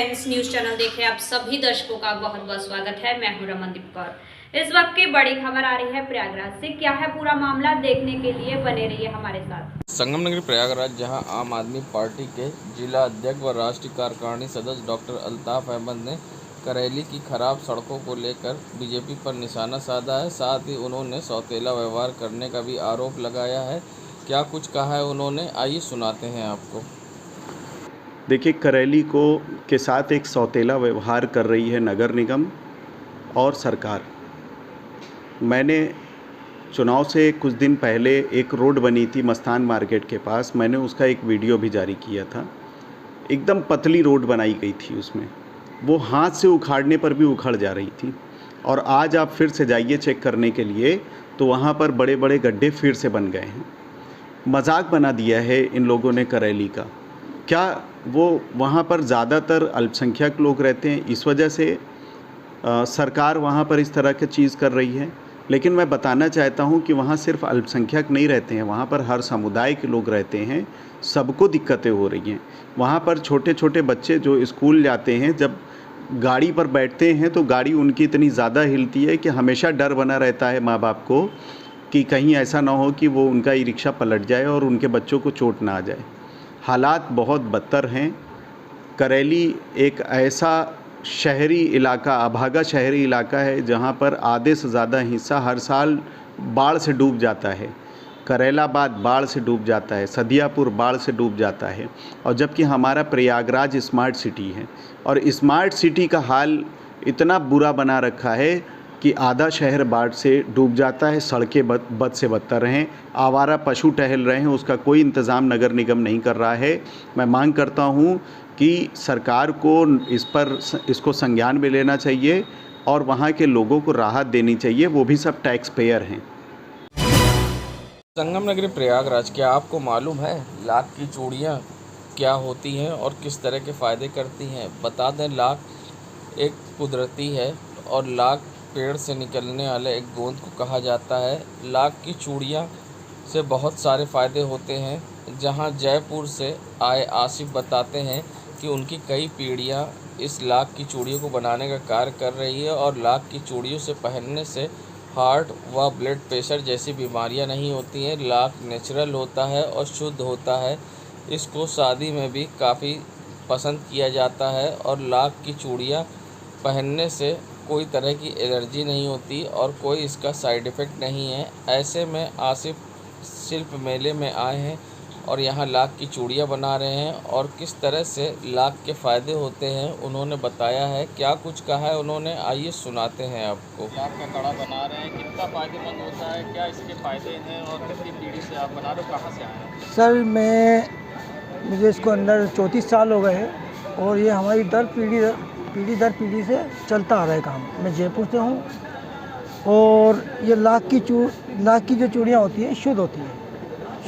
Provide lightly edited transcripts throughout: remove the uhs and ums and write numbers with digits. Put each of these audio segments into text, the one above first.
Friends, news channel देखे आप सभी दर्शकों का बहुत बहुत स्वागत है। मैं हूं रमनदीप कौर। इस वक्त की बड़ी खबर आ रही है प्रयागराज से। क्या है पूरा मामला, देखने के लिए बने रहिए हमारे साथ। संगम नगरी प्रयागराज, जहां आम आदमी पार्टी के जिला अध्यक्ष व राष्ट्रीय कार्यकारिणी सदस्य डॉक्टर अल्ताफ अहमद ने करेली की खराब सड़कों को लेकर बीजेपी पर निशाना साधा है। साथ ही उन्होंने सौतेला व्यवहार करने का भी आरोप लगाया है। क्या कुछ कहा है उन्होंने, आइए सुनाते हैं आपको। देखिए, करेली के साथ एक सौतेला व्यवहार कर रही है नगर निगम और सरकार। मैंने चुनाव से कुछ दिन पहले एक रोड बनी थी मस्तान मार्केट के पास, मैंने उसका एक वीडियो भी जारी किया था। एकदम पतली रोड बनाई गई थी, उसमें वो हाथ से उखाड़ने पर भी उखड़ जा रही थी। और आज आप फिर से जाइए चेक करने के लिए, तो वहाँ पर बड़े बड़े गड्ढे फिर से बन गए हैं। मजाक बना दिया है इन लोगों ने करेली का। क्या वो वहाँ पर ज़्यादातर अल्पसंख्यक लोग रहते हैं, इस वजह से सरकार वहाँ पर इस तरह की चीज़ कर रही है? लेकिन मैं बताना चाहता हूँ कि वहाँ सिर्फ अल्पसंख्यक नहीं रहते हैं, वहाँ पर हर समुदाय के लोग रहते हैं। सबको दिक्कतें हो रही हैं। वहाँ पर छोटे छोटे बच्चे जो स्कूल जाते हैं, जब गाड़ी पर बैठते हैं तो गाड़ी उनकी इतनी ज़्यादा हिलती है कि हमेशा डर बना रहता है माँ बाप को कि कहीं ऐसा ना हो कि वो उनका ई रिक्शा पलट जाए और उनके बच्चों को चोट ना आ जाए। हालात बहुत बदतर हैं। करेली एक ऐसा शहरी इलाका, अभागा शहरी इलाका है जहाँ पर आधे से ज़्यादा हिस्सा हर साल बाढ़ से डूब जाता है। करेलाबाद बाढ़ से डूब जाता है, सदियापुर बाढ़ से डूब जाता है। और जबकि हमारा प्रयागराज स्मार्ट सिटी है, और स्मार्ट सिटी का हाल इतना बुरा बना रखा है कि आधा शहर बाढ़ से डूब जाता है। सड़कें बद से बदतर हैं, आवारा पशु टहल रहे हैं, उसका कोई इंतज़ाम नगर निगम नहीं कर रहा है। मैं मांग करता हूं कि सरकार को इसको संज्ञान में लेना चाहिए और वहां के लोगों को राहत देनी चाहिए, वो भी सब टैक्स पेयर हैं। संगम नगरी प्रयागराज, क्या आपको मालूम है लाख की चूड़ियाँ क्या होती हैं और किस तरह के फ़ायदे करती हैं? बता दें, लाख एक कुदरती है और लाख पेड़ से निकलने वाले एक गोंद को कहा जाता है। लाख की चूड़ियाँ से बहुत सारे फ़ायदे होते हैं। जहां जयपुर से आए आसिफ बताते हैं कि उनकी कई पीढ़ियां इस लाख की चूड़ियों को बनाने का कार्य कर रही है और लाख की चूड़ियों से पहनने से हार्ट व ब्लड प्रेशर जैसी बीमारियां नहीं होती हैं। लाख नेचुरल होता है और शुद्ध होता है। इसको शादी में भी काफ़ी पसंद किया जाता है और लाख की चूड़ियाँ पहनने से कोई तरह की एलर्जी नहीं होती और कोई इसका साइड इफ़ेक्ट नहीं है। ऐसे में आसिफ शिल्प मेले में आए हैं और यहाँ लाख की चूड़ियाँ बना रहे हैं और किस तरह से लाख के फ़ायदे होते हैं उन्होंने बताया है। क्या कुछ कहा है उन्होंने, आइए सुनाते हैं आपको। लाख का कड़ा बना रहे हैं, कितना फ़ायदेमंद होता है, क्या इसके फ़ायदे हैं और कितनी पीढ़ी से आप बना रहे हो, कहाँ से आए हैं? सर, मुझे इसको अंदर 34 साल हो गए हैं और ये हमारी पीढ़ी दर पीढ़ी से चलता आ रहा है काम। मैं जयपुर से हूँ और ये लाख की जो चूड़ियाँ होती हैं शुद्ध होती हैं।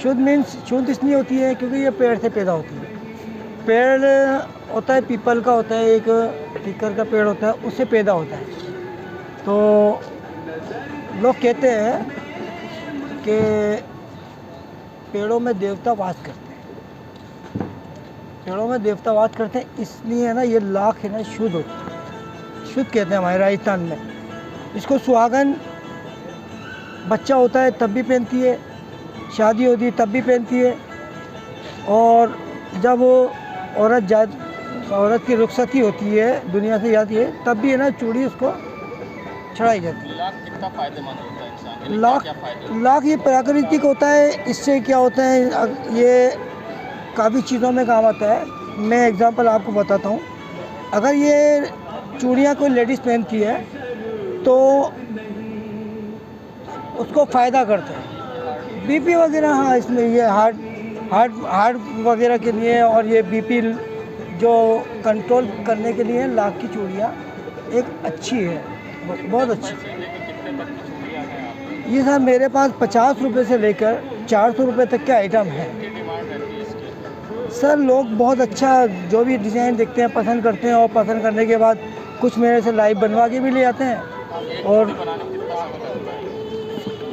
शुद्ध मीन्स शुद्ध इसलिए होती है क्योंकि ये पेड़ से पैदा होती है। पेड़ होता है, पीपल का होता है, एक टीकर का पेड़ होता है, उससे पैदा होता है। तो लोग कहते हैं कि पेड़ों में देवता वास करते हैं, इसलिए है ना ये लाख है ना शुद्ध होती है। शुद्ध कहते हैं हमारे राजस्थान में इसको। सुहागन बच्चा होता है तब भी पहनती है, शादी होती है तब भी पहनती है, और जब वो औरत की रुखसती होती है, दुनिया से जाती है, तब भी है ना चूड़ी उसको चढ़ाई जाती है। लाख कितना फ़ायदेमंद होता है इंसान के लिए? क्या फ़ायदे? लाख ये प्राकृतिक होता है। इससे क्या होता है, ये काफ़ी चीज़ों में काम आता है। मैं एग्जांपल आपको बताता हूँ। अगर ये चूड़ियाँ कोई लेडीज़ पहनती है तो उसको फ़ायदा करता है। बीपी वगैरह, हाँ, इसमें ये हार्ट वगैरह के लिए और ये बीपी जो कंट्रोल करने के लिए लाख की चूड़ियाँ एक अच्छी है, बहुत अच्छी। ये सर मेरे पास 50 रुपये से लेकर 400 रुपये तक के आइटम हैं। सर लोग बहुत अच्छा जो भी डिज़ाइन देखते हैं पसंद करते हैं और पसंद करने के बाद कुछ मेरे से लाइव बनवा के भी ले आते हैं। और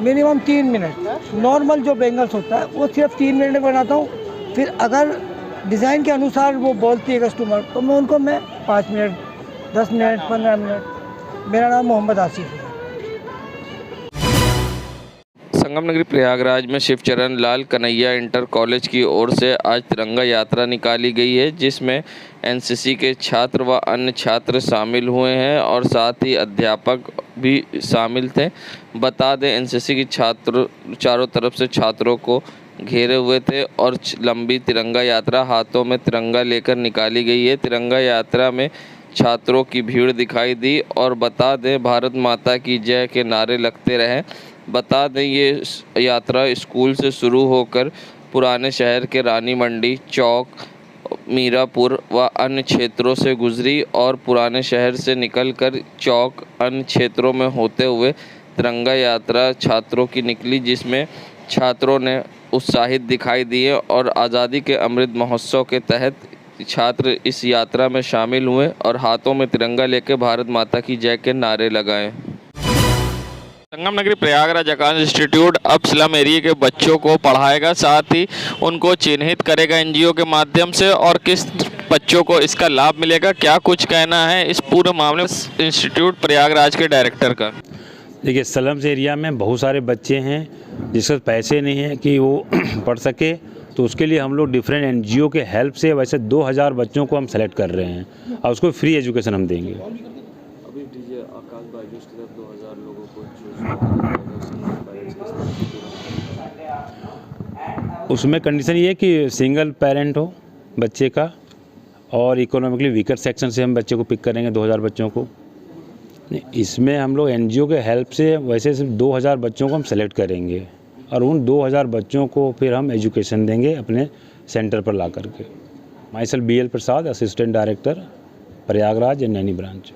मिनिमम 3 मिनट, नॉर्मल जो बेंगल्स होता है वो सिर्फ 3 मिनट में बनाता हूँ। फिर अगर डिज़ाइन के अनुसार वो बोलती है कस्टमर, तो मैं उनको 5 मिनट, 10 मिनट, 15 मिनट। मेरा नाम मोहम्मद आसिफ है। संगम नगरी प्रयागराज में शिवचरण लाल कन्हैया इंटर कॉलेज की ओर से आज तिरंगा यात्रा निकाली गई है, जिसमें एनसीसी के छात्र व अन्य छात्र शामिल हुए हैं और साथ ही अध्यापक भी शामिल थे। बता दें, एनसीसी के छात्र चारों तरफ से छात्रों को घेरे हुए थे और लंबी तिरंगा यात्रा हाथों में तिरंगा लेकर निकाली गई है। तिरंगा यात्रा में छात्रों की भीड़ दिखाई दी और बता दें, भारत माता की जय के नारे लगते रहे। बता दें, ये यात्रा स्कूल से शुरू होकर पुराने शहर के रानी मंडी चौक, मीरापुर व अन्य क्षेत्रों से गुजरी और पुराने शहर से निकलकर चौक अन्य क्षेत्रों में होते हुए तिरंगा यात्रा छात्रों की निकली, जिसमें छात्रों ने उत्साहित दिखाई दिए और आज़ादी के अमृत महोत्सव के तहत छात्र इस यात्रा में शामिल हुए और हाथों में तिरंगा लेकर भारत माता की जय के नारे लगाए। संगम नगरी प्रयागराज आकाश इंस्टीट्यूट अब स्लम एरिया के बच्चों को पढ़ाएगा, साथ ही उनको चिन्हित करेगा एनजीओ के माध्यम से, और किस बच्चों को इसका लाभ मिलेगा, क्या कुछ कहना है इस पूरे मामले में इंस्टीट्यूट प्रयागराज के डायरेक्टर का। देखिए, स्लम्स एरिया में बहुत सारे बच्चे हैं जिसके पैसे नहीं हैं कि वो पढ़ सके, तो उसके लिए हम लोग डिफरेंट एनजीओ के हेल्प से वैसे 2000 बच्चों को हम सेलेक्ट कर रहे हैं और उसको फ्री एजुकेशन हम देंगे। अभी डीजे आकाश बायजूस की तरफ 2000 लोगों को उसमें कंडीशन ये है कि सिंगल पेरेंट हो बच्चे का और इकोनॉमिकली वीकर सेक्शन से हम बच्चे को पिक करेंगे 2000 बच्चों को। इसमें हम लोग एनजीओ के हेल्प से वैसे सिर्फ 2000 बच्चों को हम सेलेक्ट करेंगे और उन 2000 बच्चों को फिर हम एजुकेशन देंगे अपने सेंटर पर ला करके। Myself BL Prasad, assistant director Prayagraj and Naini branch.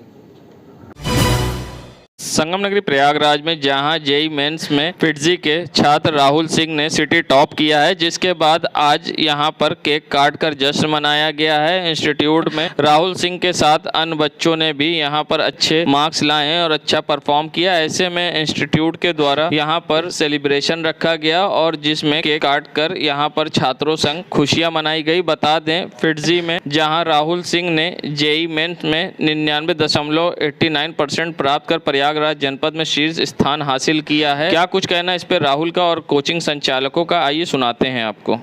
Sangam नगरी प्रयागराज में जहां जेई मेंस में फिटजी के छात्र राहुल सिंह ने सिटी टॉप किया है, जिसके बाद आज यहां पर केक काट कर जश्न मनाया गया है। इंस्टीट्यूट में राहुल सिंह के साथ अन्य बच्चों ने भी यहां पर अच्छे मार्क्स लाए हैं और अच्छा परफॉर्म किया। ऐसे में इंस्टीट्यूट के द्वारा यहां पर सेलिब्रेशन रखा गया और जिसमें केक काट कर यहां पर छात्रों संग खुशियां मनाई गई। बता दें, फिटजी में जहाँ राहुल सिंह ने जेई मेंस में 99.89% प्राप्त कर प्रयागराज जनपद में शीर्ष स्थान हासिल किया है। क्या कुछ कहना इस पर राहुल का और कोचिंग संचालकों का, आइए सुनाते हैं आपको।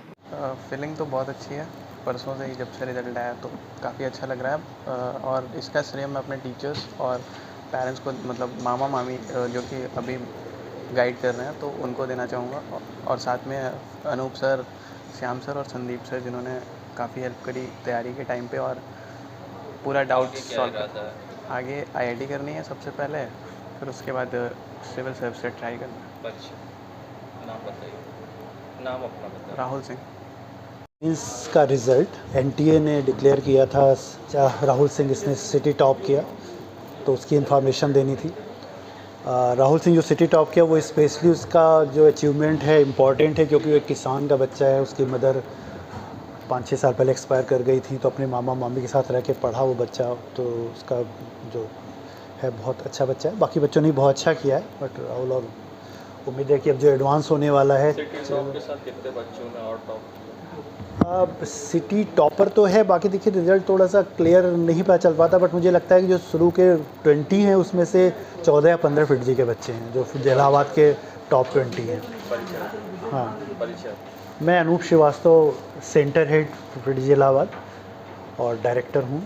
फीलिंग तो बहुत अच्छी है। परसों से ही जब से रिजल्ट आया तो काफ़ी अच्छा लग रहा है और इसका श्रेय मैं अपने टीचर्स और पेरेंट्स को, मतलब मामा मामी जो कि अभी गाइड कर रहे हैं, तो उनको देना चाहूँगा। और साथ में अनूप सर, श्याम सर और संदीप सर, जिन्होंने काफ़ी हेल्प करी तैयारी के टाइम पे और पूरा डाउट सॉल्व किया। आगे IIT करनी है सबसे पहले, फिर उसके बाद सिविल सर्विस से ट्राई करना। नाम बताइए। नाम अपना बताइए। राहुल सिंह। इसका रिज़ल्ट NTA ने डिक्लेयर किया था, राहुल सिंह इसने सिटी टॉप किया, तो उसकी इन्फॉर्मेशन देनी थी। राहुल सिंह जो सिटी टॉप किया वो स्पेशली उसका जो अचीवमेंट है इम्पॉर्टेंट है, क्योंकि वो एक किसान का बच्चा है। उसकी मदर 5-6 साल पहले एक्सपायर कर गई थी, तो अपने मामा मामी के साथ रह के पढ़ा वो बच्चा, तो उसका जो है बहुत अच्छा बच्चा है। बाकी बच्चों ने बहुत अच्छा किया है, बट राहुल, और उम्मीद है कि अब जो एडवांस होने वाला है। सिटी टॉप के साथ कितने बच्चों ने और टॉप किया? अब सिटी टॉपर तो है, बाकी देखिए रिज़ल्ट थोड़ा सा क्लियर नहीं पता चल पाता, बट मुझे लगता है कि जो शुरू के 20 हैं उसमें से 14 या 15 फिटजी के बच्चे हैं जो इलाहाबाद के टॉप 20 हैं। हाँ, मैं अनूप श्रीवास्तव, सेंटर हेड फिटजी इलाहाबाद और डायरेक्टर हूँ।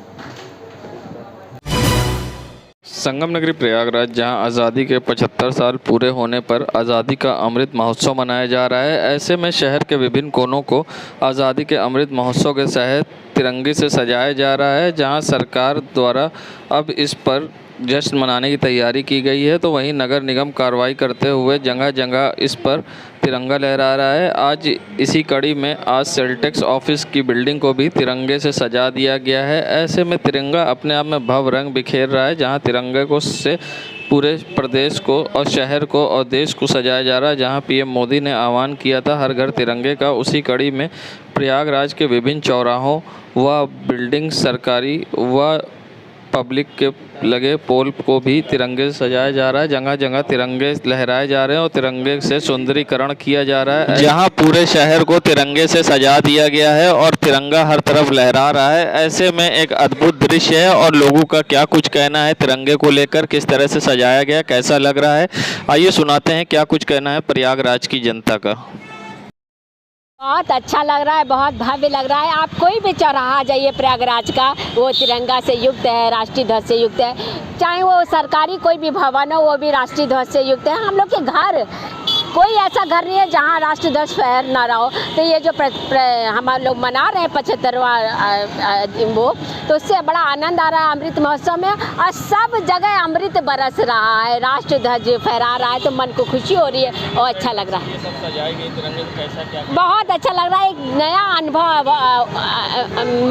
संगम नगरी प्रयागराज जहां आज़ादी के 75 साल पूरे होने पर आज़ादी का अमृत महोत्सव मनाया जा रहा है। ऐसे में शहर के विभिन्न कोनों को आज़ादी के अमृत महोत्सव के तहत तिरंगे से सजाया जा रहा है। जहां सरकार द्वारा अब इस पर जश्न मनाने की तैयारी की गई है, तो वहीं नगर निगम कार्रवाई करते हुए जगह जगह इस पर तिरंगा लहरा रहा है। आज इसी कड़ी में आज सेल्टेक्स ऑफिस की बिल्डिंग को भी तिरंगे से सजा दिया गया है। ऐसे में तिरंगा अपने आप में भव्य रंग बिखेर रहा है, जहां तिरंगे को से पूरे प्रदेश को और शहर को और देश को सजाया जा रहा है। जहां PM मोदी ने आह्वान किया था हर घर तिरंगे का, उसी कड़ी में प्रयागराज के विभिन्न चौराहों व बिल्डिंग, सरकारी व पब्लिक के लगे पोल को भी तिरंगे से सजाया जा रहा है। जगह जगह तिरंगे लहराए जा रहे हैं और तिरंगे से सुंदरीकरण किया जा रहा है। जहां पूरे शहर को तिरंगे से सजा दिया गया है और तिरंगा हर तरफ लहरा रहा है। ऐसे में एक अद्भुत दृश्य है और लोगों का क्या कुछ कहना है तिरंगे को लेकर, किस तरह से सजाया गया, कैसा लग रहा है, आइए सुनाते हैं क्या कुछ कहना है प्रयागराज की जनता का। बहुत अच्छा लग रहा है, बहुत भव्य लग रहा है। आप कोई भी चौराहा जाइए प्रयागराज का, वो तिरंगा से युक्त है, राष्ट्रीय ध्वज से युक्त है। चाहे वो सरकारी कोई भी भवन हो, वो भी राष्ट्रीय ध्वज से युक्त है। हम लोग के घर कोई ऐसा घर नहीं है जहाँ राष्ट्रीय ध्वज फहर ना रहा हो। तो ये जो हम लोग मना रहे हैं 75वां वो, तो उससे बड़ा आनंद आ रहा है अमृत महोत्सव में। और सब जगह अमृत बरस रहा है, राष्ट्रीय ध्वज फहरा रहा है, तो मन को खुशी हो रही है और अच्छा लग रहा है। बहुत अच्छा लग रहा है, एक नया अनुभव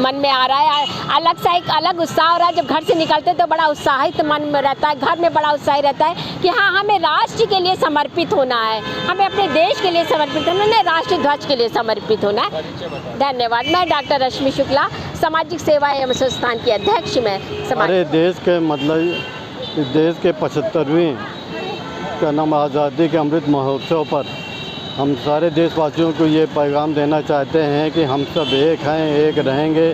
मन में आ रहा है। अलग सा एक अलग उत्साह हो रहा है। जब घर से निकलते तो बड़ा उत्साहित मन में रहता है, घर में बड़ा उत्साह रहता है कि हाँ, हमें राष्ट्र के लिए समर्पित होना है, हमें अपने देश के लिए समर्पित होना है, राष्ट्रीय ध्वज के लिए समर्पित होना है। धन्यवाद। मैं डॉक्टर रश्मि शुक्ला, सामाजिक सेवा एवं संस्थान की अध्यक्ष में। हमारे देश के देश के 75वीं का नाम आज़ादी के अमृत महोत्सव पर हम सारे देशवासियों को ये पैगाम देना चाहते हैं कि हम सब एक हैं, एक रहेंगे।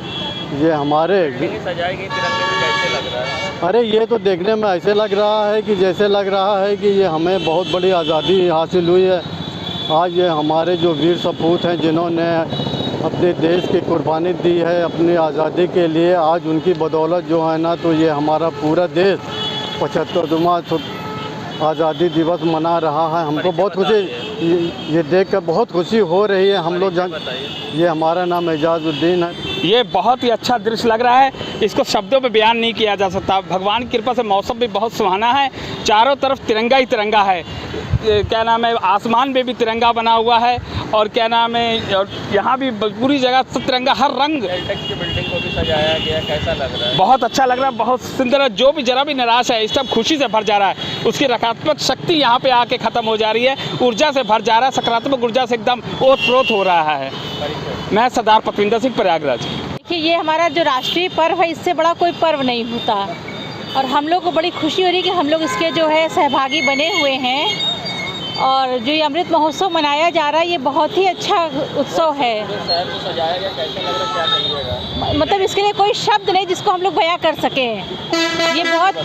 ये हमारे सजाई गई तिरंगे में कैसे लग रहा है? अरे ये तो देखने में ऐसे लग रहा है कि जैसे लग रहा है कि ये हमें बहुत बड़ी आज़ादी हासिल हुई है। आज ये हमारे जो वीर सपूत हैं जिन्होंने अपने देश की कुर्बानी दी है अपनी आज़ादी के लिए, आज उनकी बदौलत जो है ना, तो ये हमारा पूरा देश 75वां आज़ादी दिवस मना रहा है। हमको बहुत खुशी, ये देख कर बहुत खुशी हो रही है। हम लोग ये हमारा नाम एजाजुद्दीन है। ये बहुत ही अच्छा दृश्य लग रहा है, इसको शब्दों में बयान नहीं किया जा सकता। भगवान की कृपा से मौसम भी बहुत सुहाना है, चारों तरफ तिरंगा ही तिरंगा है। क्या नाम है, आसमान में भी तिरंगा बना हुआ है और क्या नाम है, और यहाँ भी पूरी जगह तिरंगा, हर रंग। की बिल्डिंग को भी सजाया गया, कैसा लग रहा है? बहुत अच्छा लग रहा है, बहुत सुंदर है। जो भी जरा भी निराश है इस सब खुशी से भर जा रहा है। उसकी नकारात्मक शक्ति यहाँ पे आके ख़त्म हो जा रही है, ऊर्जा से भर जा रहा है, सकारात्मक ऊर्जा से एकदम ओतप्रोत हो रहा है। मैं सरदार पतविंदर सिंह, प्रयागराज। देखिए, ये हमारा जो राष्ट्रीय पर्व है, इससे बड़ा कोई पर्व नहीं होता और हम लोग को बड़ी खुशी हो रही है कि हम लोग इसके जो है सहभागी बने हुए हैं। और जो ये अमृत महोत्सव मनाया जा रहा है, ये बहुत ही अच्छा उत्सव है। शहर को सजाया गया, कैसा लग रहा है, क्या कहिएगा? मतलब इसके लिए कोई शब्द नहीं जिसको हम लोग बयां कर सकें। ये बहुत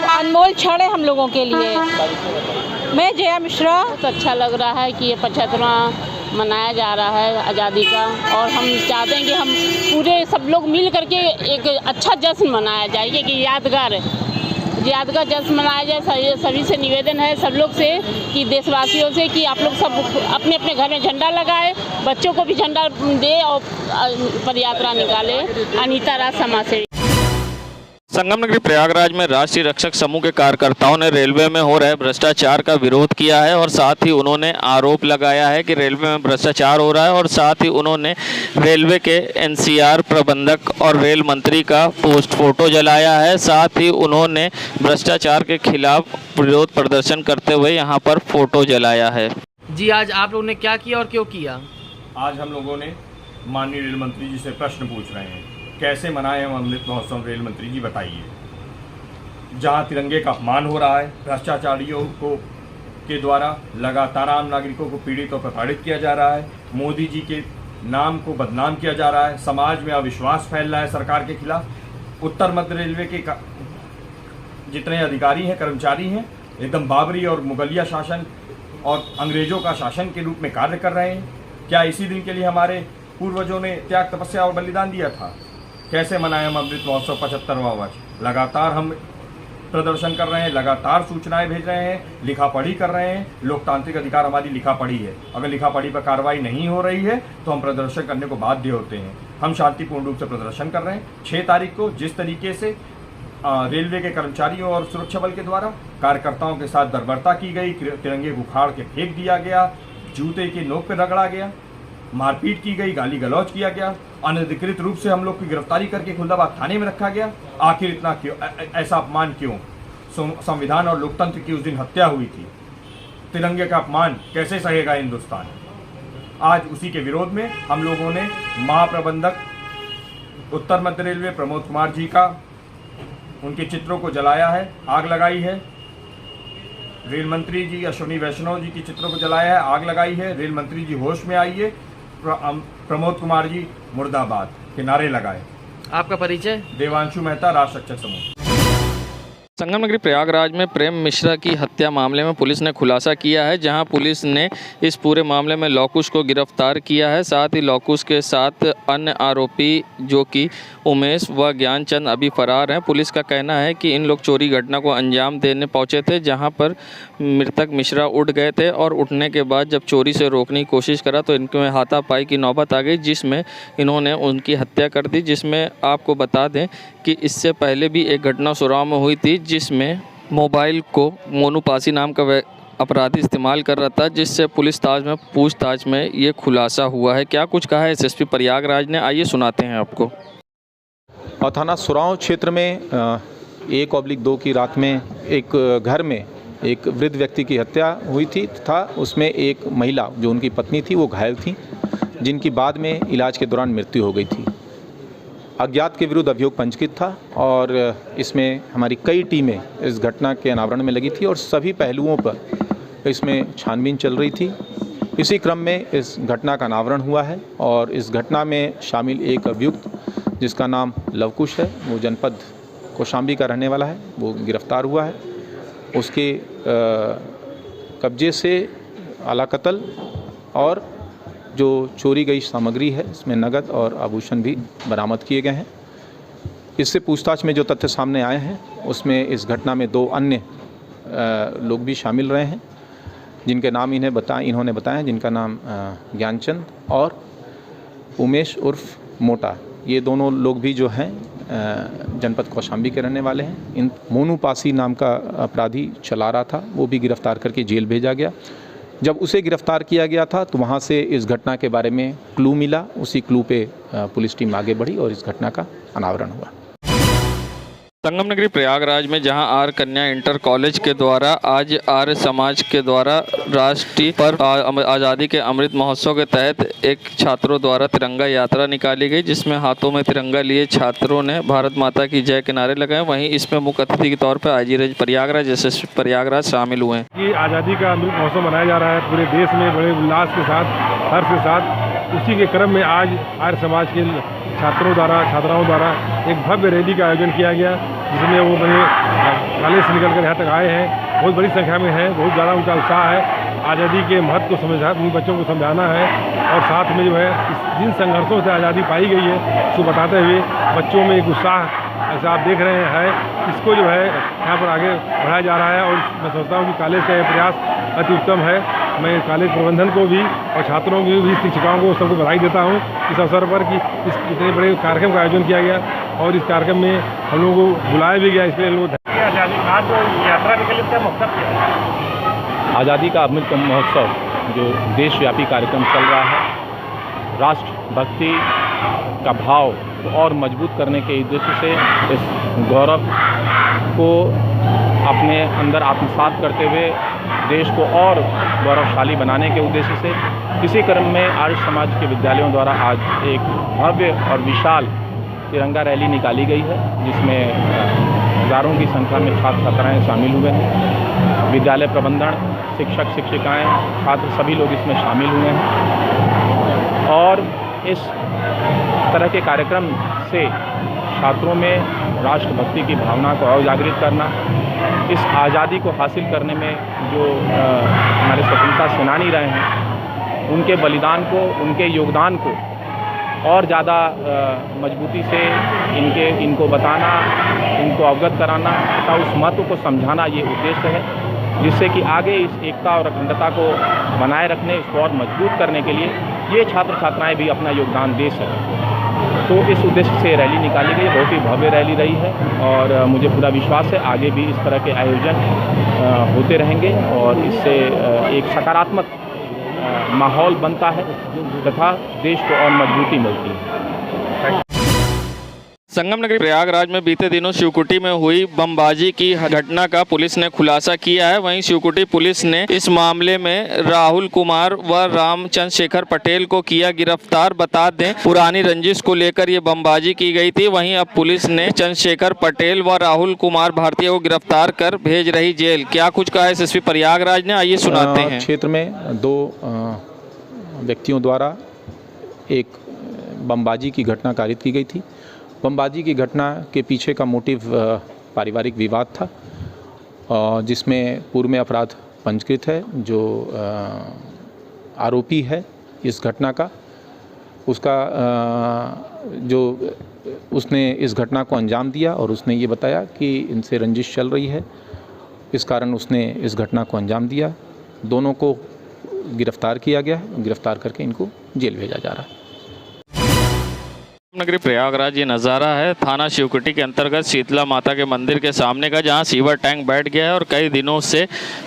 अनमोल क्षण है हम लोगों के लिए। मैं जया मिश्रा। बहुत अच्छा लग रहा है कि ये 75वां मनाया जा रहा है आज़ादी का, और हम चाहते हैं कि हम पूरे सब लोग मिल करके एक अच्छा जश्न मनाया जाए, कि यादगार जश्न मनाया जाए। सभी से निवेदन है, सब लोग से, कि देशवासियों से, कि आप लोग सब अपने अपने घर में झंडा लगाए, बच्चों को भी झंडा दे और पदयात्रा निकाले। अनीता राज, समाज सेवी। संगम नगरी प्रयागराज में राष्ट्रीय रक्षक समूह के कार्यकर्ताओं ने रेलवे में हो रहे भ्रष्टाचार का विरोध किया है और साथ ही उन्होंने आरोप लगाया है कि रेलवे में भ्रष्टाचार हो रहा है, और साथ ही उन्होंने रेलवे के एनसीआर प्रबंधक और रेल मंत्री का फोटो जलाया है। साथ ही उन्होंने भ्रष्टाचार के खिलाफ विरोध प्रदर्शन करते हुए यहाँ पर फोटो जलाया है। जी, आज आप लोगों ने क्या किया और क्यों किया? आज हम लोगों ने माननीय रेल मंत्री जी से प्रश्न पूछ रहे हैं, कैसे मनाएं हम अमृत महोत्सव? रेल मंत्री जी बताइए। जहां तिरंगे का अपमान हो रहा है, भ्रष्टाचारियों को के द्वारा लगातार आम नागरिकों को पीड़ित और प्रताड़ित किया जा रहा है, मोदी जी के नाम को बदनाम किया जा रहा है, समाज में अविश्वास फैल रहा है सरकार के खिलाफ। उत्तर मध्य रेलवे के जितने अधिकारी हैं, कर्मचारी हैं, एकदम बाबरी और मुगलिया शासन और अंग्रेजों का शासन के रूप में कार्य कर रहे हैं। क्या इसी दिन के लिए हमारे पूर्वजों ने त्याग, तपस्या और बलिदान दिया था? कैसे मनाएं हम अमृत महोत्सव 75वां वर्ष? लगातार हम प्रदर्शन कर रहे हैं, लगातार सूचनाएं भेज रहे हैं, लिखा पढ़ी कर रहे हैं। लोकतांत्रिक अधिकार हमारी लिखा पढ़ी है। अगर लिखा पढ़ी पर कार्रवाई नहीं हो रही है तो हम प्रदर्शन करने को बाध्य होते हैं। हम शांतिपूर्ण रूप से प्रदर्शन कर रहे हैं। 6 तारीख को जिस तरीके से रेलवे के कर्मचारियों और सुरक्षा बल के द्वारा कार्यकर्ताओं के साथ बर्बरता की गई, तिरंगे को उखाड़ के फेंक दिया गया, जूते की नोक पर रगड़ा गया, मारपीट की गई, गाली गलौज किया गया, अनधिकृत रूप से हम लोग की गिरफ्तारी करके खुलदाबाद थाने में रखा गया। आखिर इतना क्यों, ऐसा अपमान क्यों? संविधान और लोकतंत्र की उस दिन हत्या हुई थी। तिरंगे का अपमान कैसे सहेगा हिंदुस्तान? आज उसी के विरोध में हम लोगों ने महाप्रबंधक उत्तर मध्य रेलवे प्रमोद कुमार जी का उनके चित्रों को जलाया है, आग लगाई है। रेल मंत्री जी अश्विनी वैष्णव जी के चित्रों को जलाया है, आग लगाई है। रेल मंत्री जी होश में आइए, प्रमोद कुमार जी मुर्दाबाद के नारे लगाए। आपका परिचय? देवांशु मेहता, राष्ट्र रक्षक समूह। संगम नगरी प्रयागराज में प्रेम मिश्रा की हत्या मामले में पुलिस ने खुलासा किया है, जहां पुलिस ने इस पूरे मामले में लौकुश को गिरफ्तार किया है। साथ ही लौकुश के साथ अन्य आरोपी जो कि उमेश व ज्ञानचंद अभी फरार हैं। पुलिस का कहना है कि इन लोग चोरी घटना को अंजाम देने पहुंचे थे, जहां पर मृतक मिश्रा उठ गए थे और उठने के बाद जब चोरी से रोकने की कोशिश करा तो इनके हाथापाई की नौबत आ गई, जिसमें इन्होंने उनकी हत्या कर दी। जिसमें आपको बता दें कि इससे पहले भी एक घटना सुराव में हुई थी, जिसमें मोबाइल को मोनू पासी नाम का अपराधी इस्तेमाल कर रहा था, जिससे पुलिस पूछताछ में ये खुलासा हुआ है। क्या कुछ कहा है एसएसपी प्रयागराज ने, आइए सुनाते हैं आपको। और थाना सुराव क्षेत्र में 1/2 की रात में एक घर में एक वृद्ध व्यक्ति की हत्या हुई थी तथा उसमें एक महिला जो उनकी पत्नी थी वो घायल थी, जिनकी बाद में इलाज के दौरान मृत्यु हो गई थी। अज्ञात के विरुद्ध अभियोग पंजीकृत था और इसमें हमारी कई टीमें इस घटना के अनावरण में लगी थी और सभी पहलुओं पर इसमें छानबीन चल रही थी। इसी क्रम में इस घटना का अनावरण हुआ है और इस घटना में शामिल एक अभियुक्त जिसका नाम लवकुश है, वो जनपद कौशाम्बी का रहने वाला है, वो गिरफ्तार हुआ है। उसके कब्जे से आला कत्ल और जो चोरी गई सामग्री है इसमें नगद और आभूषण भी बरामद किए गए हैं। इससे पूछताछ में जो तथ्य सामने आए हैं उसमें इस घटना में 2 अन्य लोग भी शामिल रहे हैं, जिनके नाम इन्होंने बताए हैं, जिनका नाम ज्ञानचंद और उमेश उर्फ मोटा। ये दोनों लोग भी जो हैं जनपद कौशाम्बी के रहने वाले हैं। इन मोनू पासी नाम का अपराधी चला रहा था, वो भी गिरफ्तार करके जेल भेजा गया। जब उसे गिरफ्तार किया गया था तो वहाँ से इस घटना के बारे में क्लू मिला, उसी क्लू पे पुलिस टीम आगे बढ़ी और इस घटना का अनावरण हुआ। संगम नगरी प्रयागराज में जहां आर कन्या इंटर कॉलेज के द्वारा आज आर्य समाज के द्वारा राष्ट्रीय पर्व आज़ादी के अमृत महोत्सव के तहत एक छात्रों द्वारा तिरंगा यात्रा निकाली गई, जिसमें हाथों में तिरंगा लिए छात्रों ने भारत माता की जय के नारे लगाए। वहीं इसमें मुख्य अतिथि के तौर पर IG range Prayagraj SSP Prayagraj शामिल हुए हैं। ये आज़ादी का अमृत महोत्सव मनाया जा रहा है पूरे देश में बड़े उल्लास के साथ, हर्ष के साथ। उसी के क्रम में आज आर्य समाज के छात्राओं द्वारा एक भव्य रैली का आयोजन किया गया, जिसमें वो बड़े कॉलेज से निकल कर यहाँ तक आए हैं। बहुत बड़ी संख्या में हैं, बहुत ज़्यादा उनका उत्साह है। आज़ादी के महत्व को उन बच्चों को समझाना है और साथ में जो है जिन संघर्षों से आज़ादी पाई गई है उसको बताते हुए बच्चों में एक उत्साह ऐसा आप देख रहे हैं, इसको जो है यहाँ पर आगे बढ़ाया जा रहा है। और मैं सोचता हूँ कि कॉलेज का यह प्रयास अति उत्तम है। मैं कॉलेज प्रबंधन को भी और छात्रों को भी, शिक्षिकाओं को सबको बधाई देता हूँ इस अवसर पर कि इस इतने बड़े कार्यक्रम का आयोजन किया गया और इस कार्यक्रम में हम लोगों को बुलाया भी गया। इसलिए लोग आज यात्रा निकली, क्या मकसद क्या है? आज़ादी का अमृत महोत्सव जो देशव्यापी कार्यक्रम चल रहा है, राष्ट्र भक्ति का भाव और मजबूत करने के उद्देश्य से इस गौरव को अपने अंदर आत्मसात करते हुए देश को और गौरवशाली बनाने के उद्देश्य से इसी क्रम में आर्य समाज के विद्यालयों द्वारा आज एक भव्य और विशाल तिरंगा रैली निकाली गई है, जिसमें हज़ारों की संख्या में छात्र छात्राएँ शामिल हुए हैं। विद्यालय प्रबंधन, शिक्षक शिक्षिकाएँ, छात्र सभी लोग इसमें शामिल हुए हैं और इस तरह के कार्यक्रम से छात्रों में राष्ट्रभक्ति की भावना को और जागृत करना, इस आज़ादी को हासिल करने में जो हमारे स्वतंत्रता सेनानी रहे हैं उनके बलिदान को, उनके योगदान को और ज़्यादा मजबूती से इनको बताना, इनको अवगत कराना तथा उस महत्व को समझाना ये उद्देश्य है, जिससे कि आगे इस एकता और अखंडता को बनाए रखने, इसको और मजबूत करने के लिए ये छात्र छात्राएं भी अपना योगदान दे सकें। तो इस उद्देश्य से रैली निकाली गई, बहुत ही भव्य रैली रही है और मुझे पूरा विश्वास है आगे भी इस तरह के आयोजन होते रहेंगे और इससे एक सकारात्मक माहौल बनता है तथा देश को और मजबूती मिलती है। संगम नगरी प्रयागराज में बीते दिनों शिवकुटी में हुई बमबाजी की घटना का पुलिस ने खुलासा किया है। वहीं शिवकुटी पुलिस ने इस मामले में राहुल कुमार व रामचंद्रशेखर पटेल को किया गिरफ्तार। बता दें, पुरानी रंजिश को लेकर ये बमबाजी की गई थी। वहीं अब पुलिस ने चंद्रशेखर पटेल व राहुल कुमार भारतीय को गिरफ्तार कर भेज रही जेल। क्या कुछ कहा एसएसपी प्रयागराज ने, आइए सुनाते हैं। क्षेत्र में 2 व्यक्तियों द्वारा एक बमबाजी की घटना कारित की गई थी। बमबाजी की घटना के पीछे का मोटिव पारिवारिक विवाद था, जिसमें पूर्व में अपराध पंजीकृत है। जो आरोपी है इस घटना का, उसका जो उसने इस घटना को अंजाम दिया और उसने ये बताया कि इनसे रंजिश चल रही है, इस कारण उसने इस घटना को अंजाम दिया। दोनों को गिरफ्तार किया गया है। गिरफ्तार करके इनको जेल भेजा जा रहा है। नगरी प्रयागराज ये नज़ारा है थाना शिवकुटी के अंतर्गत शीतला माता के मंदिर के सामने का, जहां सीवर टैंक बैठ गया है और कई दिनों से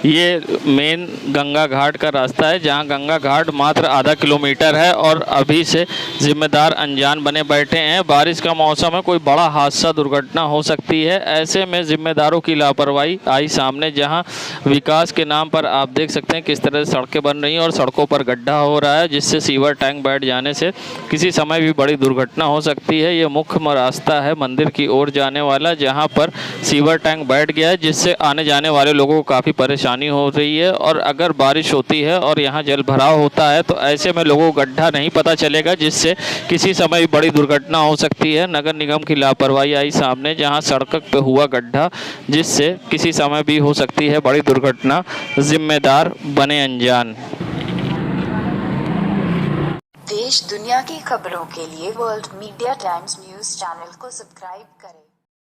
ये मेन गंगा घाट का रास्ता है, जहां गंगा घाट मात्र आधा किलोमीटर है और अभी से जिम्मेदार अनजान बने बैठे हैं। बारिश का मौसम है, कोई बड़ा हादसा दुर्घटना हो सकती है। ऐसे में जिम्मेदारों की लापरवाही आई सामने, जहाँ विकास के नाम पर आप देख सकते हैं किस तरह से सड़कें बन रही हैं और सड़कों पर गड्ढा हो रहा है, जिससे सीवर टैंक बैठ जाने से किसी समय भी बड़ी दुर्घटना हो सकती है। ये मुख्य रास्ता है मंदिर की ओर जाने वाला, जहां पर सीवर टैंक बैठ गया है, जिससे आने जाने वाले लोगों को काफ़ी परेशानी हो रही है। और अगर बारिश होती है और यहां जल भराव होता है तो ऐसे में लोगों को गड्ढा नहीं पता चलेगा, जिससे किसी समय भी बड़ी दुर्घटना हो सकती है। नगर निगम की लापरवाही आई सामने, जहां सड़क पे हुआ गड्ढा, जिससे किसी समय भी हो सकती है बड़ी दुर्घटना। जिम्मेदार बने अनजान। देश दुनिया की खबरों के लिए world media times news channel को सब्सक्राइब करें।